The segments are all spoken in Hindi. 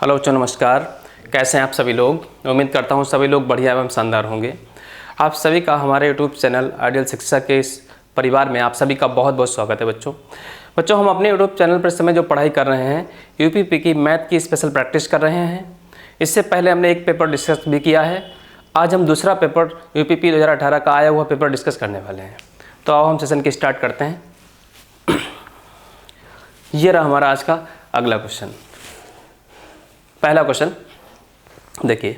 हेलो बच्चों, नमस्कार। कैसे हैं आप सभी लोग? उम्मीद करता हूं सभी लोग बढ़िया एवं शानदार होंगे। आप सभी का हमारे यूट्यूब चैनल आइडियल शिक्षा के इस परिवार में आप सभी का बहुत बहुत स्वागत है। बच्चों हम अपने यूट्यूब चैनल पर इस समय जो पढ़ाई कर रहे हैं यूपीपी की मैथ की स्पेशल प्रैक्टिस कर रहे हैं। इससे पहले हमने एक पेपर डिस्कस भी किया है। आज हम दूसरा पेपर यूपीपी 2018 का आया हुआ पेपर डिस्कस करने वाले हैं। तो आओ हम सेशन की स्टार्ट करते हैं। ये रहा हमारा आज का अगला क्वेश्चन। पहला क्वेश्चन देखिए,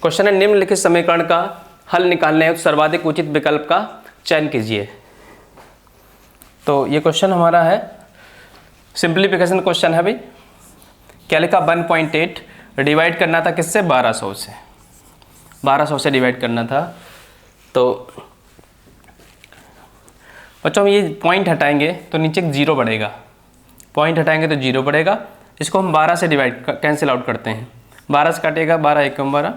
क्वेश्चन है निम्नलिखित समीकरण का हल निकालने हेतु सर्वाधिक उचित विकल्प का चयन कीजिए। तो ये क्वेश्चन हमारा है सिंप्लीफिकेशन क्वेश्चन है भाई। क्या लिखा? 1.8 डिवाइड करना था किससे? 1200 से डिवाइड करना था। तो बच्चों हम ये पॉइंट हटाएंगे तो नीचे 0 बढ़ेगा। पॉइंट हटाएंगे तो 0 बढ़ेगा। इसको हम 12 से डिवाइड कैंसिल आउट करते हैं। 12 से काटिएगा 12 एकम 12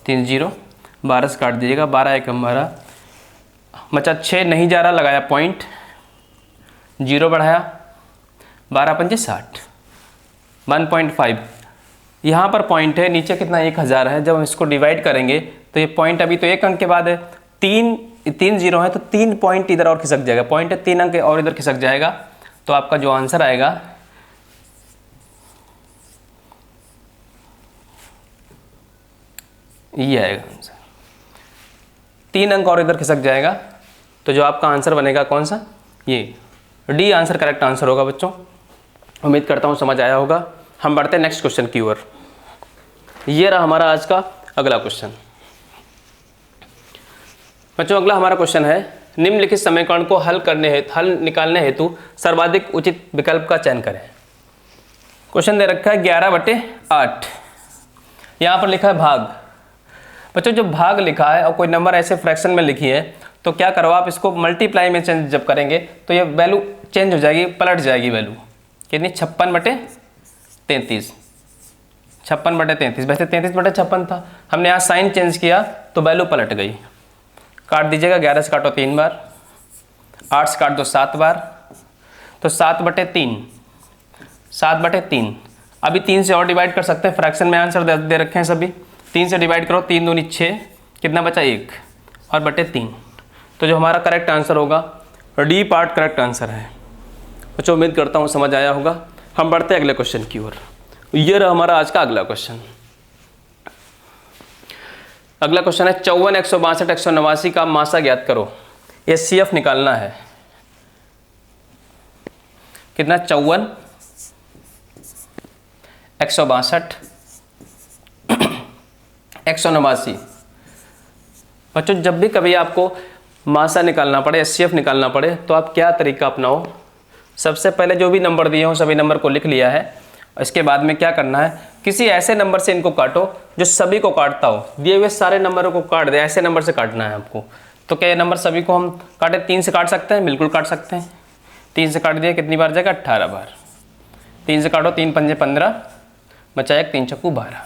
3 0। 12 से काट दीजिएगा 12 एकम 12 बचा 6 नहीं जा रहा, लगाया पॉइंट 0 बढ़ाया 12 पंजे 60 1.5। यहाँ पर पॉइंट है, नीचे कितना 1000 है। जब हम इसको डिवाइड करेंगे तो ये पॉइंट अभी तो 1 अंक के बाद है, 3 0 है तो 3 पॉइंट इधर और खिसक जाएगा। पॉइंट है 3 अंक और इधर खिसक जाएगा। तो आपका जो आंसर आएगा ये आएगा आंसर। 3 अंक और इधर खिसक जाएगा। तो जो आपका आंसर बनेगा कौन सा? ये डी आंसर करेक्ट आंसर होगा। बच्चों उम्मीद करता हूँ समझ आया होगा। हम बढ़ते हैं नेक्स्ट क्वेश्चन की ओर। ये रहा हमारा आज का अगला क्वेश्चन। बच्चों अगला हमारा क्वेश्चन है निम्नलिखित समीकरण को हल निकालने हेतु सर्वाधिक उचित विकल्प का चयन करें। क्वेश्चन दे रखा है 11/8। यहाँ पर लिखा है भाग। बच्चों जो भाग लिखा है और कोई नंबर ऐसे फ्रैक्शन में लिखी है तो क्या करो आप इसको मल्टीप्लाई में चेंज जब करेंगे तो ये वैल्यू चेंज हो जाएगी, पलट जाएगी वैल्यू। कितनी? 56/33। 56/33। वैसे 33/56 था, हमने यहाँ साइन चेंज किया तो वैल्यू पलट गई। काट दीजिएगा। 11 से काटो 3 बार, 8 से काट दो 7 बार, तो 7/3। 7/3। अभी 3 से और डिवाइड कर सकते हैं, फ्रैक्शन में आंसर दे रखे हैं सभी। 3 से डिवाइड करो, 3 दूनी 6, कितना बचा 1 और बटे 3। तो जो हमारा करेक्ट आंसर होगा डी पार्ट करेक्ट आंसर है। बच्चों उम्मीद करता हूँ समझ आया होगा। हम बढ़ते हैं अगले क्वेश्चन की ओर। ये रहा हमारा आज का अगला क्वेश्चन। अगला क्वेश्चन है 54, 162, 189 का मासा ज्ञात करो। एचसीएफ निकालना है। कितना? 54, 162, 189। बच्चों जब भी कभी आपको मासा निकालना पड़े, एचसीएफ निकालना पड़े, तो आप क्या तरीका अपनाओ? सबसे पहले जो भी नंबर दिए हों सभी नंबर को लिख लिया है। इसके बाद में क्या करना है, किसी ऐसे नंबर से इनको काटो जो सभी को काटता हो। दिए हुए सारे नंबरों को काट दे, ऐसे नंबर से काटना है आपको। तो क्या ये नंबर सभी को हम काटे? 3 से काट सकते हैं, बिल्कुल काट सकते हैं। 3 से काट दिया, कितनी बार जाएगा? 18 बार। 3 से काटो, 3 पंजे 15 बचा 1, 3 चक्कू 12।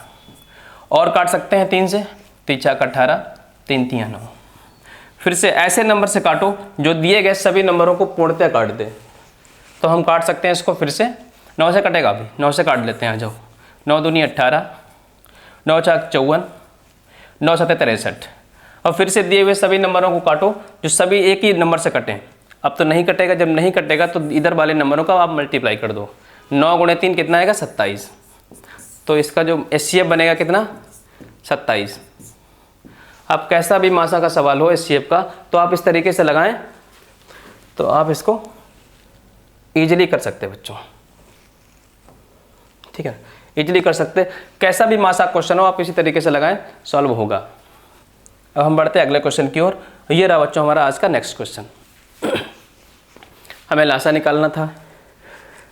और काट सकते हैं 3 से, 3 छक्का 18, 3 तिया 9। फिर से ऐसे नंबर से काटो जो दिए गए सभी नंबरों को पूर्णतः काट दे। तो हम काट सकते हैं इसको। फिर से 9 से कटेगा, अभी 9 से काट लेते हैं। आ जाओ। 9 दूनी 18, 9 छक 54, 9 सत्ते 63। और फिर से दिए हुए सभी नंबरों को काटो जो सभी एक ही नंबर से कटें। अब तो नहीं कटेगा, जब नहीं कटेगा तो इधर वाले नंबरों का आप मल्टीप्लाई कर दो। 9 गुणे 3 कितना आएगा? 27। तो इसका जो एचसीएफ बनेगा कितना? 27। अब कैसा भी मासा का सवाल हो एचसीएफ का तो आप इस तरीके से लगाएं तो आप इसको इजीली कर सकते हैं बच्चों। ठीक है, इजीली कर सकते। कैसा भी मासा क्वेश्चन हो आप इसी तरीके से लगाएं, सॉल्व होगा। अब हम बढ़ते हैं अगले क्वेश्चन की ओर। ये रहा बच्चों हमारा आज का नेक्स्ट क्वेश्चन। हमें लासा निकालना था,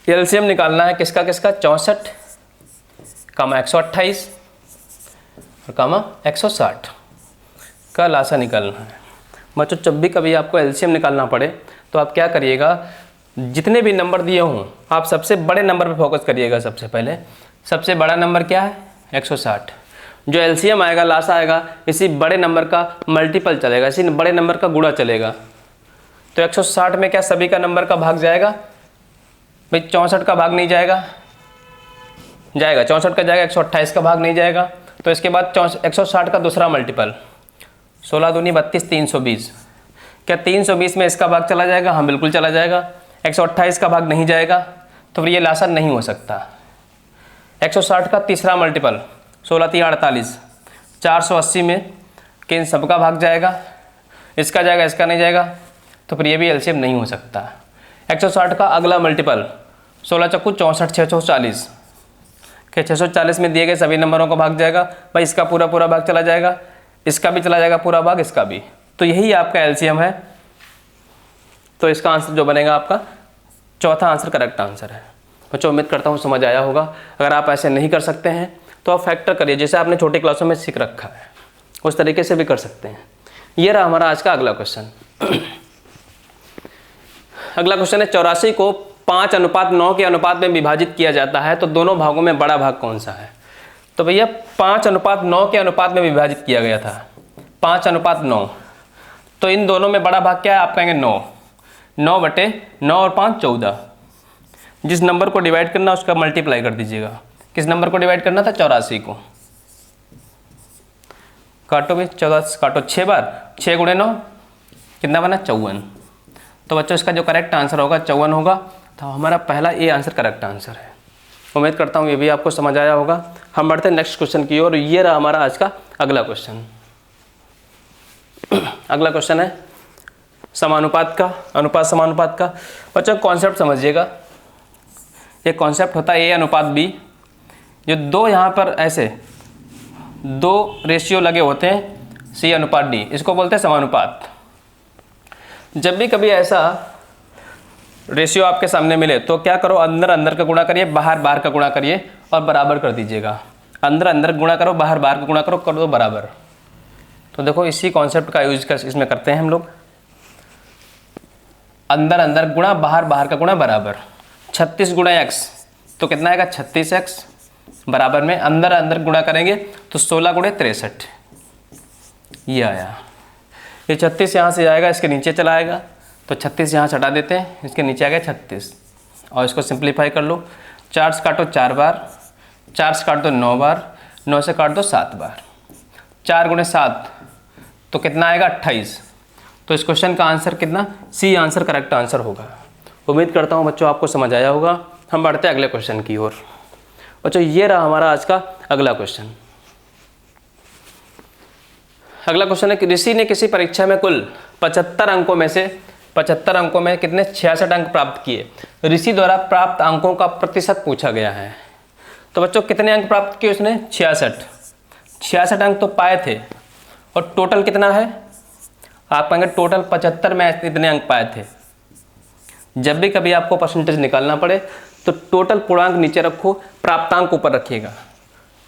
एलसीएम निकालना है। किसका? 64, 128 और 160 का लासा निकालना है। बच्चों जब भी कभी आपको एलसीएम निकालना पड़े तो आप क्या करिएगा, जितने भी नंबर दिए हों आप सबसे बड़े नंबर पर फोकस करिएगा। सबसे पहले सबसे बड़ा नंबर क्या है? 160। जो एलसीएम आएगा, लासा आएगा, इसी बड़े नंबर का मल्टीपल चलेगा, इसी बड़े नंबर का गुणा चलेगा। तो 160 में क्या सभी का नंबर का भाग जाएगा? भाई 64 का भाग नहीं जाएगा, जाएगा, 64 का जाएगा, 128 का भाग नहीं जाएगा। तो इसके बाद 160 का दूसरा मल्टीपल, 16 दूनी 32, 320। क्या 320 में इसका भाग चला जाएगा? हाँ बिल्कुल चला जाएगा। 128 का भाग नहीं जाएगा, तो फिर ये लासा नहीं हो सकता। 160 का तीसरा मल्टीपल, 16 3 48, 480 में किन सबका भाग जाएगा, इसका जाएगा, इसका नहीं जाएगा, तो फिर ये भी एलसीएम नहीं हो सकता। 160 का अगला मल्टीपल, 16 चक्कू 64, 640 के 640 में दिए गए सभी नंबरों का भाग जाएगा। भाई इसका पूरा पूरा भाग चला जाएगा, इसका भी चला जाएगा पूरा भाग, इसका भी। तो यही आपका एलसीएम है। तो इसका आंसर जो बनेगा आपका चौथा आंसर करेक्ट आंसर है। बच्चों उम्मीद करता हूँ समझ आया होगा। अगर आप ऐसे नहीं कर सकते हैं तो आप फैक्टर करिए, जैसे आपने छोटी क्लासों में सीख रखा है उस तरीके से भी कर सकते हैं। ये रहा हमारा आज का अगला क्वेश्चन। अगला क्वेश्चन है 84 को 5:9 के अनुपात में विभाजित किया जाता है तो दोनों भागों में बड़ा भाग कौन सा है? तो भैया 5:9 के अनुपात में विभाजित किया गया था, 5:9। तो इन दोनों में बड़ा भाग क्या है? आप कहेंगे 9। 9/9 और 5 14। जिस नंबर को डिवाइड करना उसका मल्टीप्लाई कर दीजिएगा। किस नंबर को डिवाइड करना था? 84 को। काटो भी, 14 काटो 6 बार, 6 × 9 कितना बना? 54। तो बच्चों इसका जो करेक्ट आंसर होगा 54 होगा। तो हमारा पहला ए आंसर करेक्ट आंसर है। उम्मीद करता हूँ ये भी आपको समझ आया होगा। हम बढ़ते हैं नेक्स्ट क्वेश्चन की ओर। ये रहा हमारा आज का अगला क्वेश्चन। अगला क्वेश्चन है समानुपात का, अनुपात समानुपात का। बच्चों कॉन्सेप्ट समझिएगा। ये कॉन्सेप्ट होता है A/B। जो दो यहाँ पर ऐसे दो रेशियो लगे होते हैं C/D, इसको बोलते हैं समानुपात। जब भी कभी ऐसा रेशियो आपके सामने मिले तो क्या करो, अंदर अंदर का गुणा करिए, बाहर बाहर का गुणा करिए और बराबर कर दीजिएगा। अंदर अंदर गुणा करो, बाहर बाहर का गुणा करो, कर दो बराबर। तो देखो इसी कॉन्सेप्ट का यूज इसमें करते हैं हम लोग। अंदर अंदर गुणा, बाहर बाहर का गुणा, बराबर। 36 × x तो कितना आएगा? 36x बराबर में अंदर अंदर गुणा करेंगे तो 16 × 63 ये आया। ये 36 यहाँ से जाएगा, इसके नीचे चला आएगा, तो 36 यहाँ से हटा देते हैं, इसके नीचे आ गया 36। और इसको सिंप्लीफाई कर लो। 4 से काटो 4 बार, 4 से काट दो 9 बार, 9 से काट दो 7 बार। 4 × 7 तो कितना आएगा? 28। तो इस क्वेश्चन का आंसर कितना? सी आंसर करेक्ट आंसर होगा। उम्मीद करता हूँ बच्चों आपको समझ आया होगा। हम बढ़ते हैं अगले क्वेश्चन की ओर। बच्चों ये रहा हमारा आज का अगला क्वेश्चन। अगला क्वेश्चन है कि ऋषि ने किसी परीक्षा में कुल 75 अंकों में से 75 अंकों में कितने 66 अंक प्राप्त किए। ऋषि द्वारा प्राप्त अंकों का प्रतिशत पूछा गया है। तो बच्चों कितने अंक प्राप्त किए उसने? 66 अंक तो पाए थे। और टोटल कितना है? आप कहेंगे टोटल 75 में इतने अंक पाए थे। जब भी कभी आपको परसेंटेज निकालना पड़े तो टोटल पूर्णांक नीचे रखो, प्राप्तांक ऊपर रखिएगा।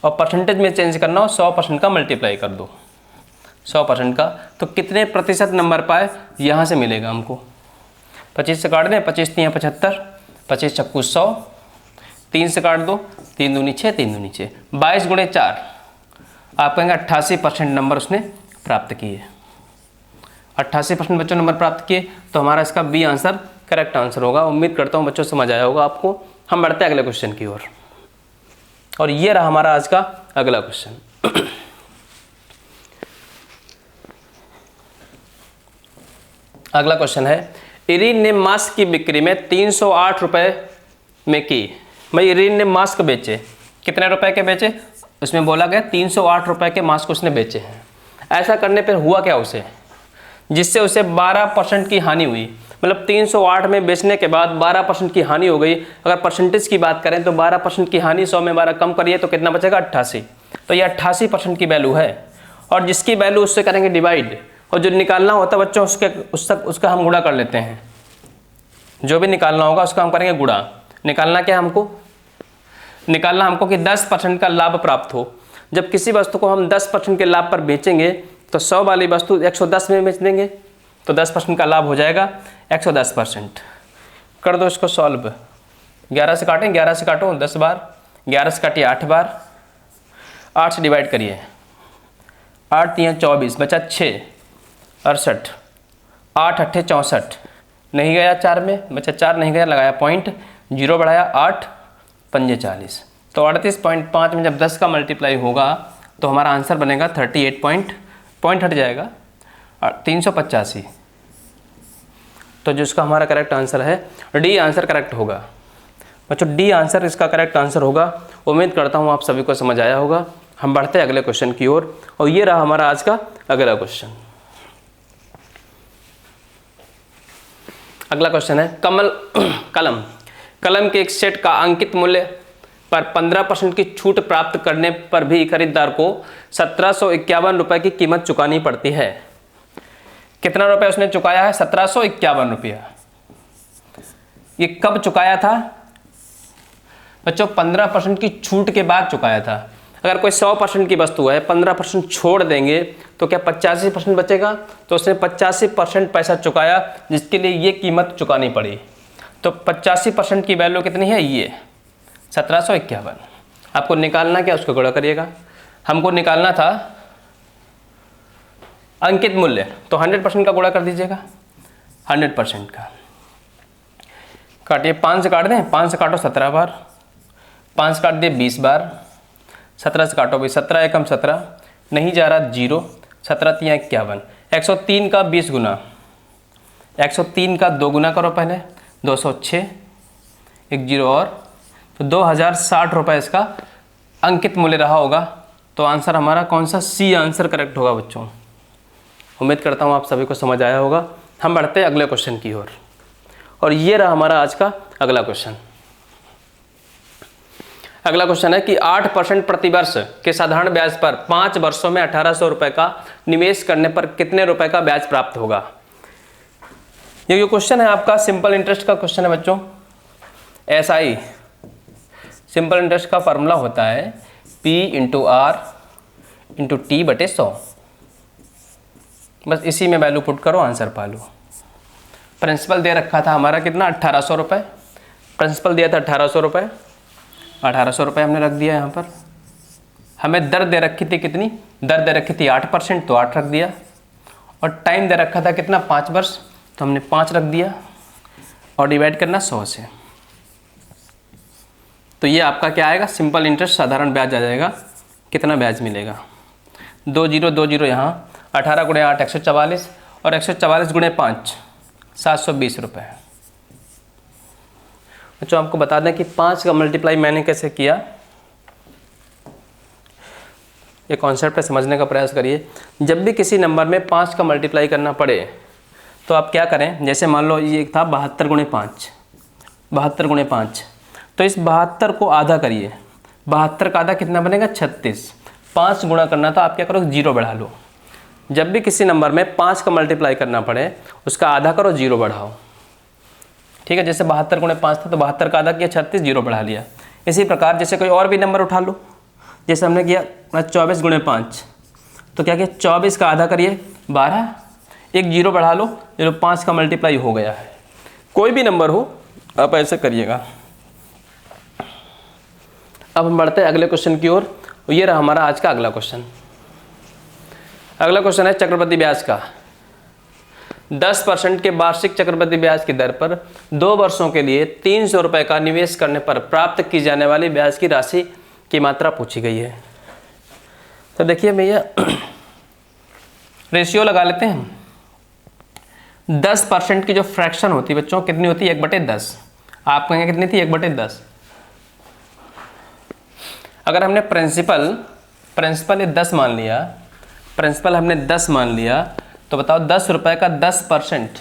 और परसेंटेज में चेंज करना हो 100% का मल्टीप्लाई कर दो 100% का। तो कितने प्रतिशत नंबर पाए यहाँ से मिलेगा हमको। 25 से काट दें, 25 3 75, 25 चक्कू 100, 3 से काट दो, 3 दूनी 6, 3 दूनी 6, 22 × 4 आप कहेंगे 88% नंबर उसने प्राप्त किए। 88% बच्चों नंबर प्राप्त किए। तो हमारा इसका बी आंसर करेक्ट आंसर होगा। उम्मीद करता हूँ बच्चों समझ आया होगा आपको। हम बढ़ते हैं अगले क्वेश्चन की ओर। और ये रहा हमारा आज का अगला क्वेश्चन। अगला क्वेश्चन है इरीन ने मास्क की बिक्री में 308 रुपए में की। भाई इरीन ने मास्क बेचे, कितने रुपए के बेचे? उसमें बोला गया 308 रुपए के मास्क उसने बेचे हैं। ऐसा करने पर हुआ क्या उसे, जिससे उसे 12% की हानि हुई। मतलब 308 में बेचने के बाद 12% की हानि हो गई। अगर परसेंटेज की बात करें तो 12% की हानि 100 में 12 कम करिए तो कितना बचेगा? 88। तो ये 88% की वैल्यू है। और जिसकी वैल्यू उससे करेंगे डिवाइड, और जो निकालना होता है बच्चों उसका हम गुणा कर लेते हैं। जो भी निकालना होगा उसका हम करेंगे गुणा। निकालना क्या हमको? निकालना हमको कि 10% का लाभ प्राप्त हो। जब किसी वस्तु को हम 10% के लाभ पर बेचेंगे तो 100 वाली वस्तु 110 में बेच देंगे, तो 10% का लाभ हो जाएगा 110%। कर दो इसको सॉल्व। 11 से काटें, 11 से काटो 10 बार, 11 से काटिए 8 बार, 8 से डिवाइड करिए, 8 3 24 बचा 6 68, 8 8 64 नहीं गया 4 में, बचा 4 नहीं गया, लगाया पॉइंट, 0 बढ़ाया 8 5 40। तो 38.5 में जब 10 का मल्टीप्लाई होगा तो हमारा आंसर बनेगा 38 पॉइंट हट जाएगा और 385। तो जिसका हमारा करेक्ट आंसर है डी आंसर करेक्ट होगा बच्चों, डी आंसर इसका करेक्ट आंसर होगा। उम्मीद करता हूँ आप सभी को समझ आया होगा। हम बढ़ते हैं अगले क्वेश्चन की ओर और ये रहा हमारा आज का अगला क्वेश्चन। अगला क्वेश्चन है कलम के एक सेट का अंकित मूल्य पर 15% की छूट प्राप्त करने पर भी खरीदार को 1751 रुपये की कीमत चुकानी पड़ती है। कितना रुपए उसने चुकाया है? 1751 रुपया। ये कब चुकाया था बच्चों? 15% की छूट के बाद चुकाया था। अगर कोई 100% की वस्तु है, 15% छोड़ देंगे तो क्या 85% बचेगा? तो उसने 85% पैसा चुकाया जिसके लिए ये कीमत चुकानी पड़ी। तो 85% की वैल्यू कितनी है? ये 1751। आपको निकालना क्या, उसको गुणा करिएगा। हमको निकालना था अंकित मूल्य, तो 100% का गुणा कर दीजिएगा। 100% का काटिए, 5 से काट दें, 5 से काटो 17 बार, 5 से काट दिए 20 बार, 17 से काटो भाई, 17 एकम 17, नहीं जा रहा 0, 17 तिया 51। 103 का 20 गुना, 103 का 2 गुना करो पहले, 206, एक 0 और, तो 2060 रुपये इसका अंकित मूल्य रहा होगा। तो आंसर हमारा कौन सा? सी आंसर करेक्ट होगा बच्चों। उम्मीद करता हूँ आप सभी को समझ आया होगा। हम बढ़ते हैं अगले क्वेश्चन की ओर और ये रहा हमारा आज का अगला क्वेश्चन। अगला क्वेश्चन है कि 8% प्रतिवर्ष के साधारण ब्याज पर 5 वर्षों में 1800 रुपये का निवेश करने पर कितने रुपए का ब्याज प्राप्त होगा। ये जो क्वेश्चन है आपका सिंपल इंटरेस्ट का क्वेश्चन है बच्चों। SI सिंपल इंटरेस्ट का फॉर्मूला होता है P × R × T/100। बस इसी में वैल्यू पुट करो, आंसर पा लो। प्रिंसिपल दे रखा था हमारा कितना? 1800 रुपये। प्रिंसिपल दिया था 1800 रुपये, 1800 रुपये हमने रख दिया यहाँ पर। हमें दर दे रखी थी कितनी? दर दे रखी थी 8%, तो 8 रख दिया। और टाइम दे रखा था कितना? 5 वर्ष, तो हमने 5 रख दिया। और डिवाइड करना 100 से, तो ये आपका क्या आएगा? सिंपल इंटरेस्ट साधारण ब्याज आ जाएगा। कितना ब्याज मिलेगा? 2 0 2 0 यहाँ, 18 × 8 144 और 144 × 5 720 रुपये। बच्चों आपको बता दें कि 5 का मल्टीप्लाई मैंने कैसे किया, ये कॉन्सेप्ट पे समझने का प्रयास करिए। जब भी किसी नंबर में 5 का मल्टीप्लाई करना पड़े तो आप क्या करें? जैसे मान लो ये था 72 × 5, 72 × 5, तो इस 72 को आधा करिए। 72 का आधा कितना बनेगा? 36। 5 गुणा करना था, आप क्या करो? 0 बढ़ा लो। जब भी किसी नंबर में 5 का मल्टीप्लाई करना पड़े उसका आधा करो, 0 बढ़ाओ। ठीक है, जैसे 72 × 5 था तो 72 का आधा किया 36, 0 बढ़ा लिया। इसी प्रकार जैसे कोई और भी नंबर उठा लो, जैसे हमने किया 24 × 5, तो क्या किया? 24 का आधा करिए 12, एक 0 बढ़ा लो, चलो 5 का मल्टीप्लाई हो गया है। कोई भी नंबर हो आप ऐसे करिएगा। अब हम बढ़ते हैं अगले क्वेश्चन की ओर। ये रहा हमारा आज का अगला क्वेश्चन। अगला क्वेश्चन है चक्रवृद्धि ब्याज का। 10% के वार्षिक चक्रवृद्धि ब्याज की दर पर 2 वर्षों के लिए 300 रुपये का निवेश करने पर प्राप्त की जाने वाली ब्याज की राशि की मात्रा पूछी गई है। तो देखिए भैया, रेशियो लगा लेते हैं। 10% की जो फ्रैक्शन होती है बच्चों, कितनी होती है? 1/10। आप कहेंगे कितनी थी? 1/10। अगर हमने प्रिंसिपल 10 मान लिया, प्रिंसिपल हमने 10 मान लिया, तो बताओ 10 रुपये का 10%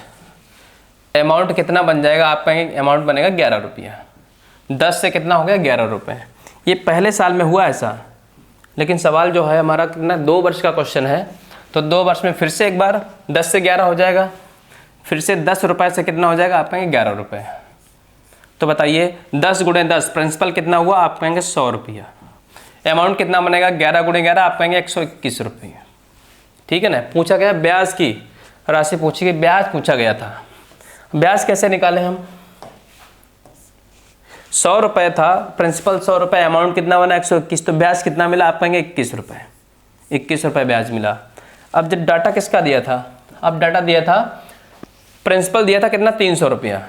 अमाउंट कितना बन जाएगा? आप कहेंगे अमाउंट बनेगा 11 रुपया। 10 से कितना हो गया? 11 रुपये। ये पहले साल में हुआ ऐसा, लेकिन सवाल जो है हमारा कितना? 2 वर्ष का क्वेश्चन है, तो 2 वर्ष में फिर से एक बार 10 से 11 हो जाएगा, फिर से 10 रुपये से कितना हो जाएगा? आप कहेंगे 11 रुपये। तो बताइए 10 × 10 प्रिंसिपल कितना हुआ? आप कहेंगे 100 रुपया। अमाउंट कितना बनेगा? 11 × 11 आप कहेंगे 121 रुपये। ठीक है ना? पूछा गया ब्याज की राशि, पूछी गई, ब्याज पूछा गया था। ब्याज कैसे निकाले हम? 100 रुपये था, प्रिंसिपल 100 रुपये, अमाउंट कितना बना? 121, तो ब्याज कितना मिला? आप कहेंगे 21 रुपये। 21 रुपये ब्याज मिला। अब जब डाटा किसका दिया था? अब डाटा दिया था, प्रिंसिपल दिया था कितना? 300 रुपया।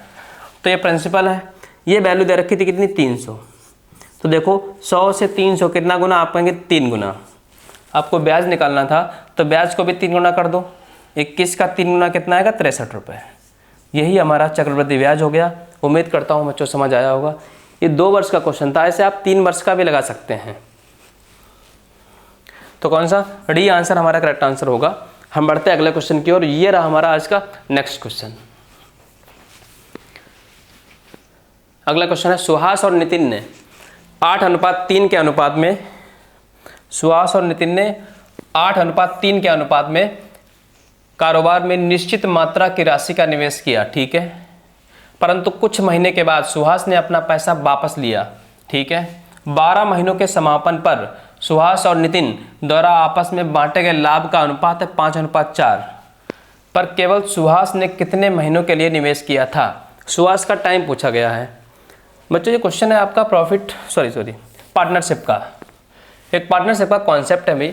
तो ये प्रिंसिपल है, ये वैल्यू दे रखी थी कितनी? 300। तो देखो 100 से 300 कितना गुना, आप कहेंगे 3 गुना। आपको ब्याज निकालना था तो ब्याज को भी 3 गुना कर दो। 21 का 3 गुना कितना आएगा, 63 रुपये। यही हमारा चक्रवृद्धि ब्याज हो गया। उम्मीद करता हूँ बच्चों समझ आया होगा। ये 2 वर्ष का क्वेश्चन था, ऐसे आप 3 वर्ष का भी लगा सकते हैं। तो कौन सा डी आंसर हमारा करेक्ट आंसर होगा। हम बढ़ते हैं अगले क्वेश्चन की ओर। ये रहा हमारा आज का नेक्स्ट क्वेश्चन। अगला क्वेश्चन है, सुहास और नितिन ने 8:3 के अनुपात में, सुहास और नितिन ने 8:3 के अनुपात में कारोबार में निश्चित मात्रा की राशि का निवेश किया, ठीक है। परंतु कुछ महीने के बाद सुहास ने अपना पैसा वापस लिया, ठीक है। 12 महीनों के समापन पर सुहास और नितिन द्वारा आपस में बांटे गए लाभ का अनुपात है 5:4, पर केवल सुहास ने कितने महीनों के लिए निवेश किया था। सुहास का टाइम पूछा गया है। बच्चों ये क्वेश्चन है आपका पार्टनरशिप का। एक पार्टनरशिप का कॉन्सेप्ट है भाई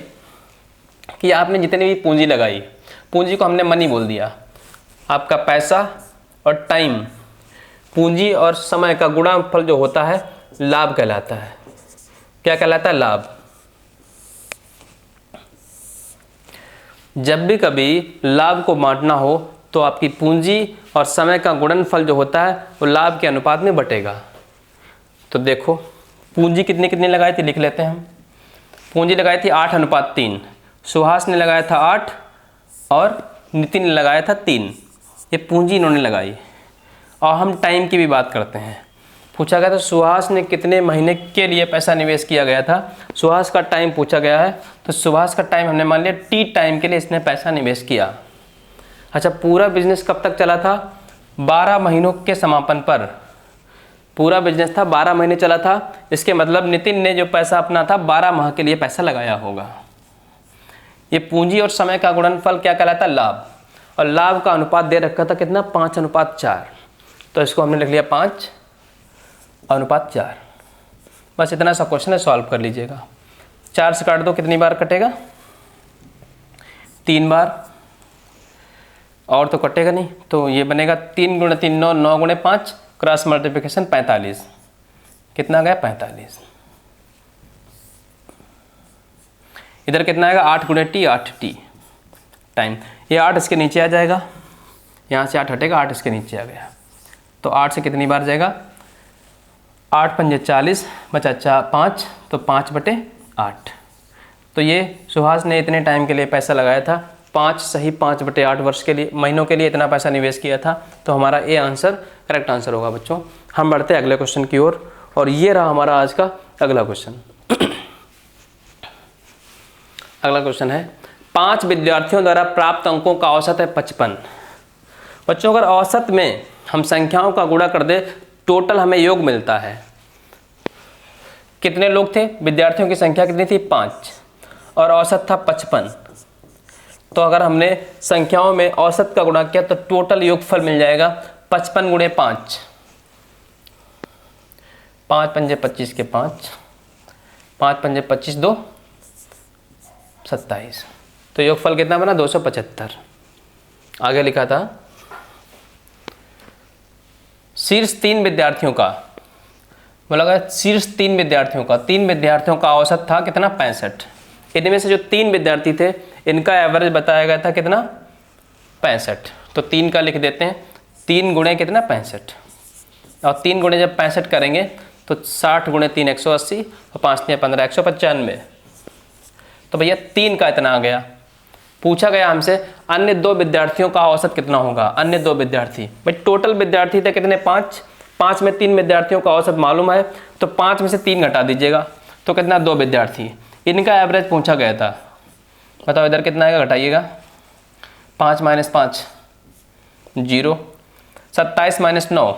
कि आपने जितनी भी पूंजी लगाई, पूंजी को हमने मनी बोल दिया, आपका पैसा और टाइम, पूंजी और समय का गुणनफल जो होता है लाभ कहलाता है। क्या कहलाता है, लाभ। जब भी कभी लाभ को बांटना हो तो आपकी पूंजी और समय का गुणनफल जो होता है वो लाभ के अनुपात में बटेगा। तो देखो पूंजी कितनी कितनी लगाई थी, लिख लेते हैं हम। पूंजी लगाई थी 8:3, सुहास ने लगाया था 8 और नितिन ने लगाया था 3। ये पूंजी इन्होंने लगाई। और हम टाइम की भी बात करते हैं। पूछा गया था सुहास ने कितने महीने के लिए पैसा निवेश किया गया था, सुहास का टाइम पूछा गया है। तो सुहास का टाइम हमने मान लिया टी टाइम के लिए इसने पैसा निवेश किया। अच्छा, पूरा बिजनेस कब तक चला था, 12 महीनों के समापन पर। पूरा बिजनेस था 12 महीने चला था, इसके मतलब नितिन ने जो पैसा अपना था 12 माह के लिए पैसा लगाया होगा। ये पूंजी और समय का गुणनफल क्या कहलाता है, लाभ। और लाभ का अनुपात दे रखा था कितना, 5:4। तो इसको हमने लिख लिया 5:4। बस इतना सा क्वेश्चन है, सॉल्व कर लीजिएगा। 4 से काट दो, कितनी बार कटेगा, 3 बार। और तो कटेगा नहीं, तो ये बनेगा 3 × 3 9, 9 × 5, क्रॉस मल्टीप्लिकेशन 45। कितना गया, 45। इधर कितना आएगा, 8 × t, 8t टाइम। ये 8 इसके नीचे आ जाएगा, यहाँ से 8 हटेगा, 8 इसके नीचे आ गया। तो 8 से कितनी बार जाएगा, 8 × 5 = 40, बचा 5, तो 5/8। तो ये सुहास ने इतने टाइम के लिए पैसा लगाया था, 5/8 वर्ष के लिए, महीनों के लिए इतना पैसा निवेश किया था। तो हमारा ए आंसर करेक्ट आंसर होगा बच्चों। हम बढ़ते हैं अगले क्वेश्चन की ओर। और ये रहा हमारा आज का अगला क्वेश्चन। अगला क्वेश्चन है, 5 विद्यार्थियों द्वारा प्राप्त अंकों का औसत है 55। बच्चों अगर औसत में हम संख्याओं का गुणा कर दे, टोटल हमें योग मिलता है। कितने लोग थे, विद्यार्थियों की संख्या कितनी थी, 5, और औसत था 55। तो अगर हमने संख्याओं में औसत का गुणा किया तो टोटल योगफल मिल जाएगा 55 × 5। 5 × 5 = 25 के 5, 5 × 5 = 25, 2 = 27। तो योगफल कितना बना, 275। आगे लिखा था शीर्ष 3 विद्यार्थियों का, बोला शीर्ष 3 विद्यार्थियों का, 3 विद्यार्थियों का औसत था कितना, 65। इनमें से जो 3 विद्यार्थी थे इनका एवरेज बताया गया था कितना, 65। तो 3 का लिख देते हैं, 3 × कितना, 65। और 3 × जब 65 करेंगे तो 60 × 3 180, और 5 × 15 195। तो भैया 3 का इतना आ गया। पूछा गया हमसे अन्य 2 विद्यार्थियों का औसत कितना होगा, अन्य 2 विद्यार्थी। भाई टोटल विद्यार्थी थे कितने, 5, 5 में 3 विद्यार्थियों का औसत मालूम है, तो 5 में से 3 घटा दीजिएगा, तो कितना, 2 विद्यार्थी। इनका एवरेज पूछा गया था, बताओ इधर कितना आएगा, घटाइएगा। 5 - 5 0, 27 - 9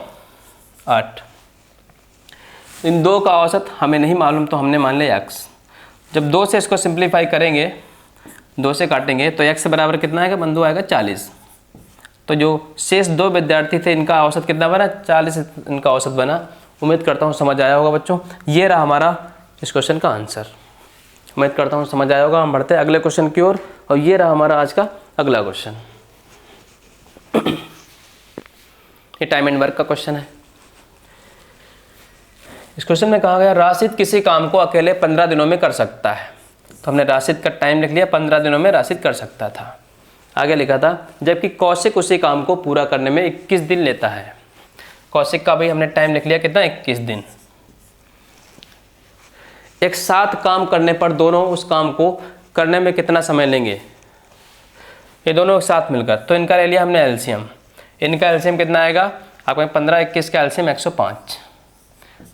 8। इन 2 का औसत हमें नहीं मालूम, तो हमने मान लिया x। जब 2 से इसको सिंप्लीफाई करेंगे, 2 से काटेंगे तो x बराबर कितना आएगा, बंधु आएगा 40। तो जो शेष 2 विद्यार्थी थे इनका औसत कितना बना, 40 इनका औसत बना। उम्मीद करता हूँ समझ आया होगा बच्चों। ये रहा हमारा इस क्वेश्चन का आंसर। उम्मीद करता हूँ समझ आया होगा। हम बढ़ते हैं अगले क्वेश्चन की ओर। और ये रहा हमारा आज का अगला क्वेश्चन। ये टाइम एंड वर्क का क्वेश्चन है। इस क्वेश्चन में कहा गया राशिद किसी काम को अकेले 15 दिनों में कर सकता है। तो हमने राशिद का टाइम लिख लिया, 15 दिनों में राशिद कर सकता था। आगे लिखा था जबकि कौशिक उसी काम को पूरा करने में 21 दिन लेता है। कौशिक का भी हमने टाइम लिख लिया कितना, 21 दिन। एक साथ काम करने पर दोनों उस काम को करने में कितना समय लेंगे, ये दोनों एक साथ मिलकर। तो इनका ले लिया हमने एलसीएम। इनका एलसीएम कितना आएगा आपको, 15 21 का एलसीएम 105।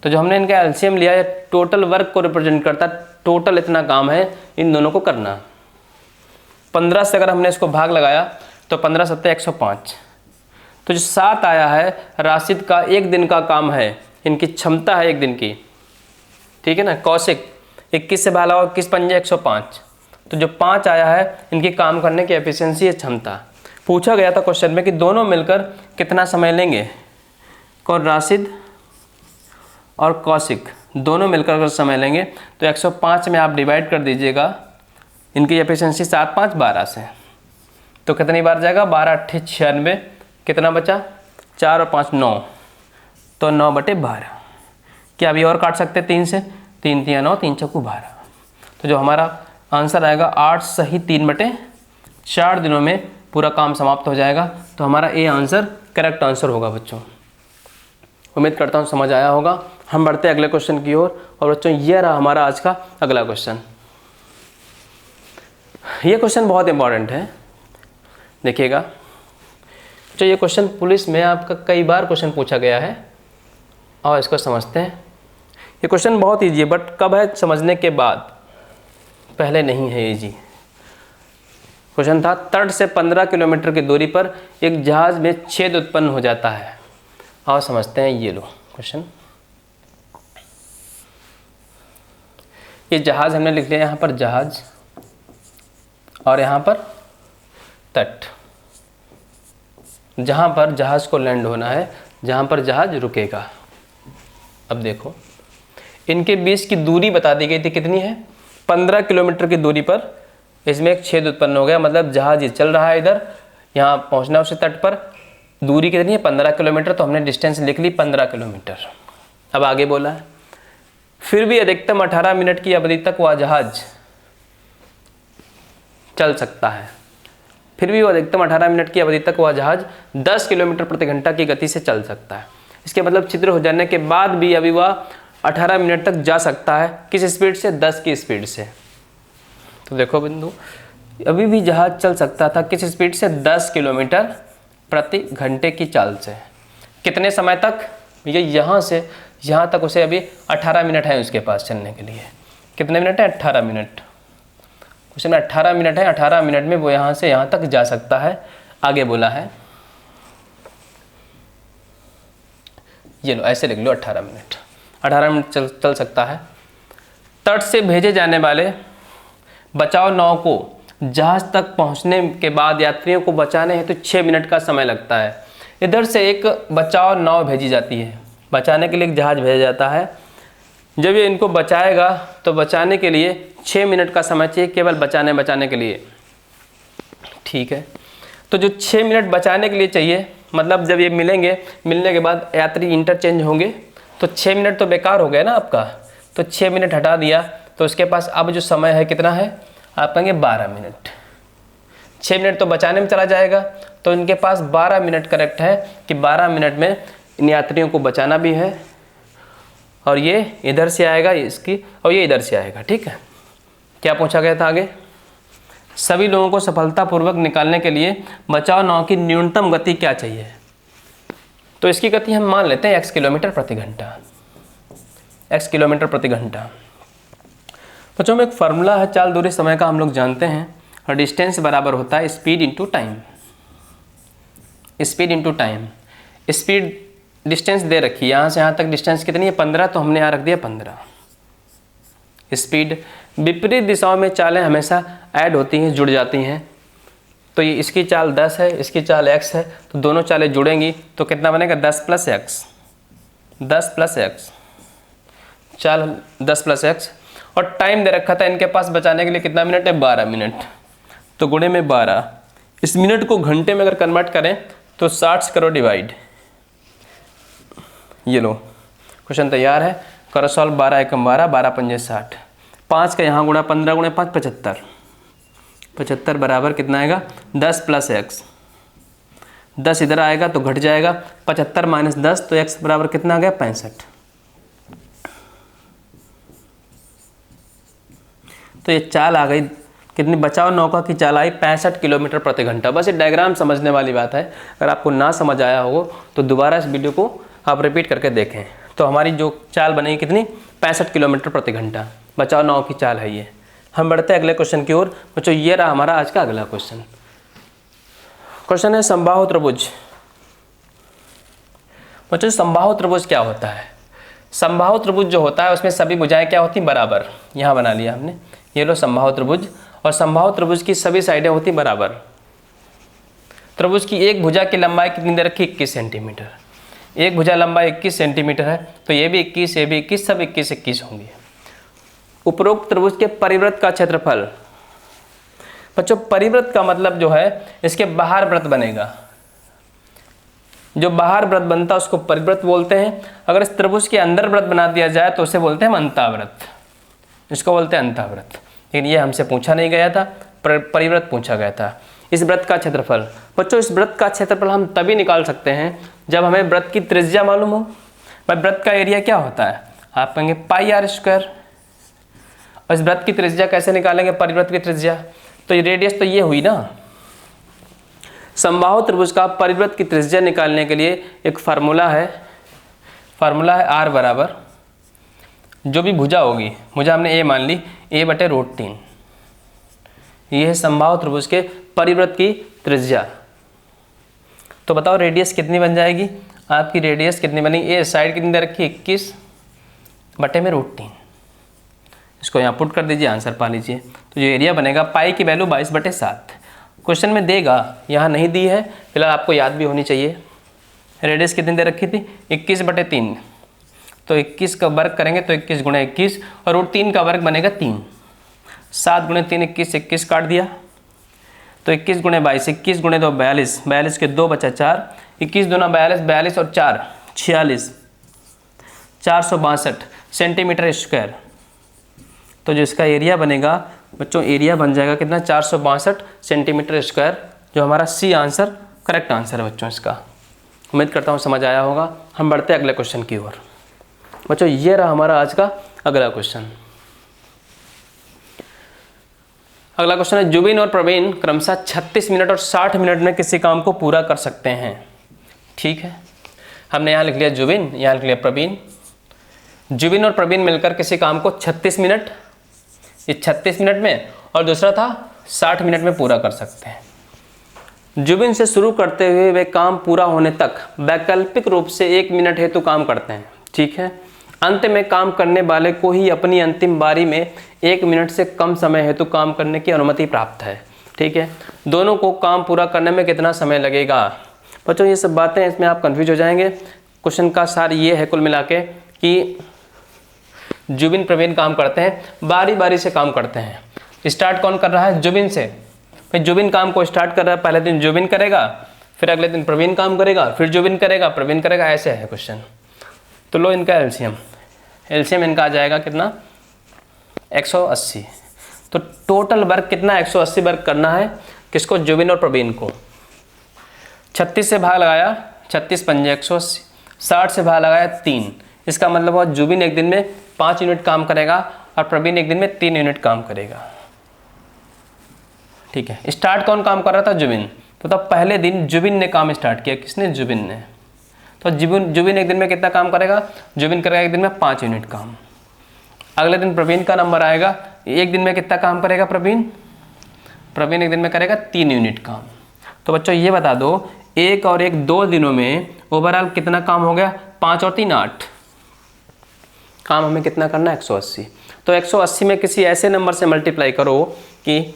तो जो हमने इनका एलसीएम लिया है टोटल वर्क को रिप्रेजेंट करता है, टोटल इतना काम है इन दोनों को करना। 15 से अगर हमने इसको भाग लगाया तो 15 7 105। तो जो 7 आया है राशिद का एक दिन का काम है, इनकी क्षमता है एक दिन की, ठीक है ना। कौशिक 21 से भाग लगाओ, 21 पंजे 105। तो जो 5 आया है इनकी काम करने की एफिशिएंसी है, क्षमता। पूछा गया था क्वेश्चन में कि दोनों मिलकर कितना समय लेंगे, कौन, राशिद और कौशिक दोनों मिलकर अगर समय लेंगे तो 105 में आप डिवाइड कर दीजिएगा, इनकी एफिशिएंसी 7 5 12 से, तो कितनी बार जाएगा, 12 8 96, कितना बचा 4 और 5 9, तो 9/12। क्या अभी और काट सकते 3 से, 3 3 9, 3 चौको 12। तो जो हमारा आंसर आएगा 8 सही 3/4 दिनों में पूरा काम समाप्त हो जाएगा। तो हमारा ए आंसर करेक्ट आंसर होगा बच्चों। उम्मीद करता हूँ समझ आया होगा। हम बढ़ते हैं अगले क्वेश्चन की ओर। और बच्चों ये रहा हमारा आज का अगला क्वेश्चन। ये क्वेश्चन बहुत इंपॉर्टेंट है, देखिएगा। तो ये क्वेश्चन पुलिस में आपका कई बार क्वेश्चन पूछा गया है और इसको समझते हैं। ये क्वेश्चन बहुत ईजी है, बट कब है समझने के बाद, पहले नहीं है ईजी। क्वेश्चन था तट से 15 किलोमीटर की दूरी पर एक जहाज में छेद उत्पन्न हो जाता है। और समझते हैं, ये लो क्वेश्चन। ये जहाज हमने लिख लिया यहाँ पर जहाज, और यहाँ पर तट, जहाँ पर जहाज को लैंड होना है, जहाँ पर जहाज रुकेगा। अब देखो इनके बीच की दूरी बता दी गई थी, कितनी है, 15 किलोमीटर की दूरी पर इसमें एक छेद उत्पन्न हो गया। मतलब जहाज ये चल रहा है इधर, यहाँ पहुँचना उसे तट पर, दूरी कितनी है 15 किलोमीटर, तो हमने डिस्टेंस लिख ली 15 किलोमीटर। अब आगे बोला है फिर भी अधिकतम 18 मिनट की अवधि तक वह जहाज चल सकता है। फिर भी वो अधिकतम 18 मिनट की अवधि तक वह जहाज 10 किलोमीटर प्रति घंटा की गति से चल सकता है। इसके मतलब छिद्र हो जाने के बाद भी अभी वह 18 मिनट तक जा सकता है। किस स्पीड से, 10 की स्पीड से। तो देखो बिंदु, अभी भी जहाज चल सकता था किस स्पीड से, 10 किलोमीटर प्रति घंटे की चाल से। कितने समय तक, ये यहाँ से यहाँ तक उसे अभी 18 मिनट है उसके पास चलने के लिए। कितने मिनट है, 18 मिनट। क्वेश्चन में 18 मिनट है, 18 मिनट में वो यहाँ से यहाँ तक जा सकता है। आगे बोला है, ये लो ऐसे लिख लो, 18 मिनट चल सकता है। तट से भेजे जाने वाले बचाव नाव को जहाज तक पहुंचने के बाद यात्रियों को बचाने हेतु 6 मिनट का समय लगता है। इधर से एक बचाव नाव भेजी जाती है, बचाने के लिए एक जहाज भेजा जाता है। जब ये इनको बचाएगा तो बचाने के लिए 6 मिनट का समय चाहिए, केवल बचाने के लिए, ठीक है। तो जो 6 मिनट बचाने के लिए चाहिए, मतलब जब ये मिलेंगे, मिलने के बाद यात्री इंटरचेंज होंगे, तो 6 मिनट तो बेकार हो गया ना आपका। तो 6 मिनट हटा दिया तो उसके पास अब जो समय है कितना है, आप कहेंगे 12 मिनट। 6 मिनट तो बचाने में चला जाएगा, तो इनके पास 12 मिनट करेक्ट है कि 12 मिनट में इन यात्रियों को बचाना भी है। और ये इधर से आएगा इसकी, और ये इधर से आएगा, ठीक है। क्या पूछा गया था आगे, सभी लोगों को सफलतापूर्वक निकालने के लिए बचाव नाव की न्यूनतम गति क्या चाहिए। तो इसकी गति हम मान लेते हैं x किलोमीटर प्रति घंटा, x किलोमीटर प्रति घंटा। बच्चों में एक फार्मूला है चाल दूरी समय का, हम लोग जानते हैं। और डिस्टेंस बराबर होता है speed into time, speed into time. Speed distance दे रखी है, यहाँ से यहाँ तक डिस्टेंस कितनी है 15, तो हमने यहाँ रख दिया 15। स्पीड, विपरीत दिशाओं में चालें हमेशा ऐड होती हैं, जुड़ जाती हैं। तो ये इसकी चाल 10 है, इसकी चाल x है, तो दोनों चालें जुड़ेंगी तो कितना बनेगा 10 + x, 10 + x, चाल 10 + x। और टाइम दे रखा था इनके पास बचाने के लिए, कितना मिनट है 12 मिनट, तो गुणे में 12। इस मिनट को घंटे में अगर कन्वर्ट करें तो 60 करो डिवाइड। ये लो क्वेश्चन तैयार है, करो सॉल्व, 12 एकम 12, 12 पंजे 60, 5 का यहाँ गुणा 15 गुणे 5 75, 75 बराबर कितना आएगा 10 प्लस एक्स, 10 इधर आएगा तो घट जाएगा, 75 माइनस 10 तो x बराबर कितना आ गया 65। तो ये चाल आ गई कितनी, बचाव नौका की चाल आई 65 किलोमीटर प्रति घंटा। बस ये डायग्राम समझने वाली बात है, अगर आपको ना समझ आया हो तो दोबारा इस वीडियो को आप रिपीट करके देखें। तो हमारी जो चाल बनेगी कितनी 65 किलोमीटर प्रति घंटा, बचाव नाव की चाल है ये। हम बढ़ते हैं अगले क्वेश्चन की ओर। बच्चों ये रहा हमारा आज का अगला क्वेश्चन। क्वेश्चन है समबाहु त्रिभुज। बच्चों समबाहु त्रिभुज क्या होता है? समबाहु त्रिभुज जो होता है उसमें सभी भुजाएं क्या होती हैं बराबर। यहाँ बना लिया हमने, ये लो समबाहु त्रिभुज, और समबाहु त्रिभुज की सभी साइडें होती बराबर। त्रिभुज की एक भुजा की लंबाई कितनी दे रखी 21 सेंटीमीटर, एक भुजा लंबाई 21 सेंटीमीटर है, तो ये भी 21, ये भी 21, सब 21 21 होंगे। उपरोक्त त्रिभुज के परिवृत्त का क्षेत्रफल। बच्चों परिवृत्त का मतलब जो है इसके बाहर वृत्त बनेगा, जो बाहर वृत्त बनता है उसको परिवृत्त बोलते हैं। अगर इस त्रिभुज के अंदर वृत्त बना दिया जाए तो उसे बोलते हैं अंतावृत्त, इसको बोलते हैं अंतावृत्त। लेकिन ये हमसे पूछा नहीं गया था, परिवृत्त पूछा गया था। इस वृत्त का क्षेत्रफल, बच्चों इस वृत्त का क्षेत्रफल हम तभी निकाल सकते हैं जब हमें वृत्त की त्रिज्या मालूम हो। भाई वृत्त का एरिया क्या होता है, आप कहेंगे पाई आर स्क्वायर। और इस वृत्त की त्रिज्या कैसे निकालेंगे, परिवृत्त की त्रिज्या, तो ये रेडियस तो ये हुई ना। समबाहु त्रिभुज का परिवृत्त की त्रिज्या निकालने के लिए एक फार्मूला है, फार्मूला है आर बराबर जो भी भुजा होगी, भुजा हमने ए मान ली, a/√3, ये है समबाहु त्रिभुज के परिवृत्त की त्रिज्या। तो बताओ रेडियस कितनी बन जाएगी, आपकी रेडियस कितनी बनेगी, ए साइड कितनी दे रखी 21/√3, इसको यहाँ पुट कर दीजिए, आंसर पा लीजिए। तो जो एरिया बनेगा पाई की वैल्यू 22/7 क्वेश्चन में देगा, यहाँ नहीं दी है, फिलहाल आपको याद भी होनी चाहिए। रेडियस कितनी दे रखी थी 21/3, तो 21 का वर्ग करेंगे तो 21 × 21 और √3 का वर्ग बनेगा 3, 7 × 3 21, 21 काट दिया, तो 21 × 22, 21 × 2 42, 42 के 2 बचा 4, 21 दूना 42, 42 और 4 46, 462 सेंटीमीटर स्क्वायर। तो जो इसका एरिया बनेगा बच्चों, एरिया बन जाएगा कितना 462 सेंटीमीटर स्क्वायर, जो हमारा सी आंसर करेक्ट आंसर है बच्चों इसका। उम्मीद करता हूँ समझ आया होगा। हम बढ़ते हैं अगले क्वेश्चन की ओर। बच्चों ये रहा हमारा आज का अगला क्वेश्चन। अगला क्वेश्चन है जुबिन और प्रवीण क्रमशः 36 मिनट और 60 मिनट में किसी काम को पूरा कर सकते हैं। ठीक है, हमने यहाँ लिख लिया जुबिन, यहाँ लिख लिया प्रवीण। जुबिन और प्रवीण मिलकर किसी काम को 36 मिनट, ये 36 मिनट में, और दूसरा था 60 मिनट में पूरा कर सकते हैं। जुबिन से शुरू करते हुए वे काम पूरा होने तक वैकल्पिक रूप से 1 मिनट हेतु काम करते हैं। ठीक है, अंत में काम करने वाले को ही अपनी अंतिम बारी में 1 मिनट से कम समय हेतु काम करने की अनुमति प्राप्त है। ठीक है, दोनों को काम पूरा करने में कितना समय लगेगा। बच्चों ये सब बातें, इसमें आप कंफ्यूज हो जाएंगे। क्वेश्चन का सार ये है कुल मिला के कि जुबिन प्रवीण काम करते हैं, बारी बारी से काम करते हैं। स्टार्ट कौन कर रहा है, जुबिन से। फिर जुबिन काम को स्टार्ट कर रहा है, पहले दिन जुबिन करेगा, फिर अगले दिन प्रवीण काम करेगा, फिर जुबिन करेगा, प्रवीण करेगा, ऐसे है क्वेश्चन। तो लो इनका एलसीएम, एलसीएम इनका आ जाएगा कितना 180। तो टोटल वर्क कितना 180 वर्क करना है किसको, जुबिन और प्रवीण को। 36 से भाग लगाया, 36 पंजे 180, 60 से भाग लगाया 3, इसका मतलब हुआ जुबिन एक दिन में 5 यूनिट काम करेगा और प्रवीण एक दिन में 3 यूनिट काम करेगा। ठीक है, स्टार्ट कौन काम कर रहा था, जुबिन। तो तब पहले दिन जुबिन ने काम स्टार्ट किया, किसने, जुबिन ने। तो जुबिन एक दिन में कितना काम करेगा, जुबिन करेगा एक दिन में 5 यूनिट काम। अगले दिन प्रवीण का नंबर आएगा, एक दिन में कितना काम करेगा प्रवीण एक दिन में करेगा 3 यूनिट काम। तो बच्चों ये बता दो, 1 और 1 2 दिनों में ओवरऑल कितना काम हो गया, 5 और 3 8 काम हमें कितना करना है 180। तो 180 में किसी ऐसे नंबर से मल्टीप्लाई करो कि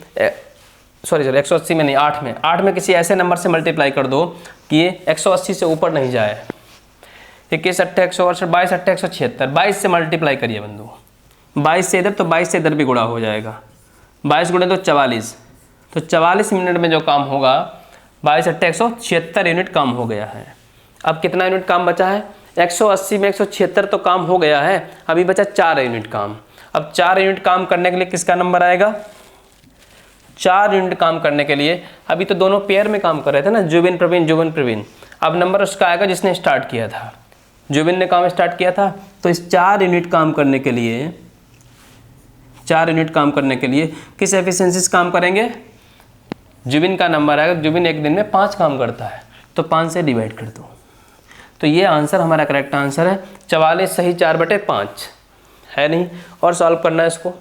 सॉरी 180 में नहीं, 8 में किसी ऐसे नंबर से मल्टीप्लाई कर दो कि ये 180 से ऊपर नहीं जाए। 21 8 168, 22 8 176, 22 से मल्टीप्लाई करिए बंधु, 22 से इधर तो 22 से इधर भी गुणा हो जाएगा, 22 गुणे तो 44, तो 44 मिनट में जो काम होगा 22 8 176 यूनिट काम हो गया है। अब कितना यूनिट काम बचा है, 180 में 176 तो काम हो गया है, अभी बचा 4 यूनिट काम। अब 4 यूनिट काम करने के लिए किसका नंबर आएगा? 4 यूनिट काम करने के लिए अभी तो दोनों पेयर में काम कर रहे थे ना, जुबिन प्रवीण जुबिन प्रवीण। अब नंबर उसका आएगा जिसने स्टार्ट किया था, जुबिन ने काम स्टार्ट किया था। तो इस 4 यूनिट काम करने के लिए, 4 यूनिट काम करने के लिए किस एफिशिएंसी से काम करेंगे? जुबिन का नंबर आएगा, जुबिन एक दिन में 5 काम करता है, तो 5 से डिवाइड कर दो। तो ये आंसर हमारा करेक्ट आंसर है 44 सही 4/5 है नहीं। और सॉल्व करना है इसको।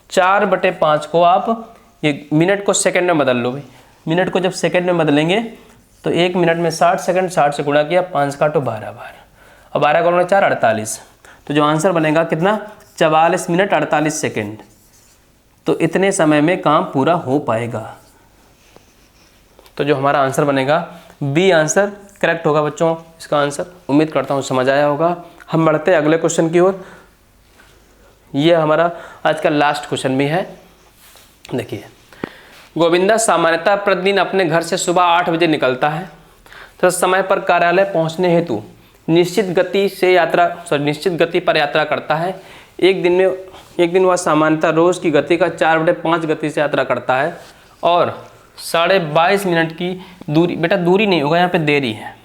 4/5 को आप ये मिनट को सेकंड में बदल लो भाई। मिनट को जब सेकंड में बदलेंगे तो 1 मिनट में 60 सेकंड, 60 से गुणा किया, 5 काटो 12 बार, और 12 का गुणा 4 48। तो जो आंसर बनेगा कितना? 44 मिनट 48 सेकंड। तो इतने समय में काम पूरा हो पाएगा। तो जो हमारा आंसर बनेगा बी आंसर करेक्ट होगा बच्चों इसका आंसर। उम्मीद करता हूँ समझ आया होगा। हम बढ़ते हैं अगले क्वेश्चन की ओर। ये हमारा आज का लास्ट क्वेश्चन भी है। देखिए, गोविंदा सामान्यतः प्रतिदिन अपने घर से सुबह 8 बजे निकलता है तो समय पर कार्यालय पहुंचने हेतु निश्चित गति पर यात्रा करता है। एक दिन वह सामान्यतः रोज की गति का 4/5 गति से यात्रा करता है और 22.5 मिनट की दूरी, बेटा दूरी नहीं होगा यहाँ पे, देरी है,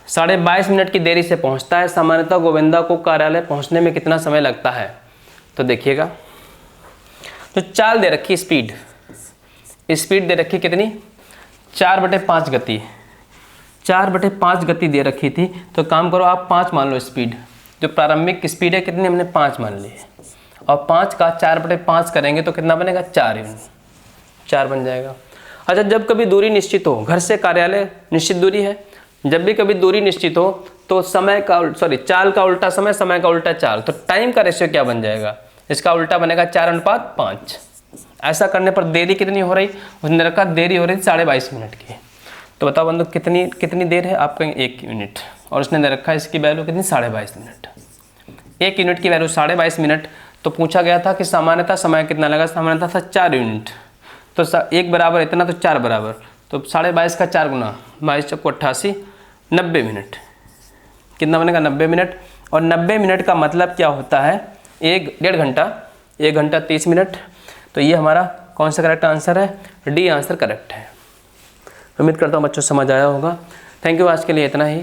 22.5 मिनट की देरी से पहुंचता है। सामान्यतः गोविंदा को कार्यालय पहुंचने में कितना समय लगता है? तो देखिएगा, तो चाल दे रखी, स्पीड दे रखी कितनी? 4/5 गति, 4/5 गति दे रखी थी। तो काम करो आप 5 मान लो स्पीड, जो प्रारंभिक स्पीड है कितनी हमने 5 मान ली है, और 5 का 4/5 करेंगे तो कितना बनेगा? 4 यूनिट, 4 बन जाएगा। अच्छा, जब कभी दूरी निश्चित हो, घर से कार्यालय निश्चित दूरी है, जब भी कभी दूरी निश्चित हो तो चाल का उल्टा समय का उल्टा चाल, तो टाइम का रेशियो क्या बन जाएगा? इसका उल्टा बनेगा 4:5। ऐसा करने पर देरी कितनी हो रही? उसने रखा देरी हो रही 22.5 मिनट की। तो बताओ बंधु कितनी देर है? आप कहेंगे 1 यूनिट, और उसने दे रखा इसकी वैल्यू कितनी? 22.5 मिनट। 1 यूनिट की वैल्यू 22.5 मिनट। तो पूछा गया था कि सामान्यतः समय कितना लगा? सामान्यतः था 4 यूनिट। तो 1 बराबर इतना, तो 4 बराबर, तो 22.5 का 4 गुना 22 × 88, 90 मिनट। कितना बनेगा? 90 मिनट। और 90 मिनट का मतलब क्या होता है? 1.5 घंटा, 1 घंटा 30 मिनट। तो ये हमारा कौन सा करेक्ट आंसर है? डी आंसर करेक्ट है। उम्मीद करता हूँ बच्चों समझ आया होगा। थैंक यू, आज के लिए इतना ही।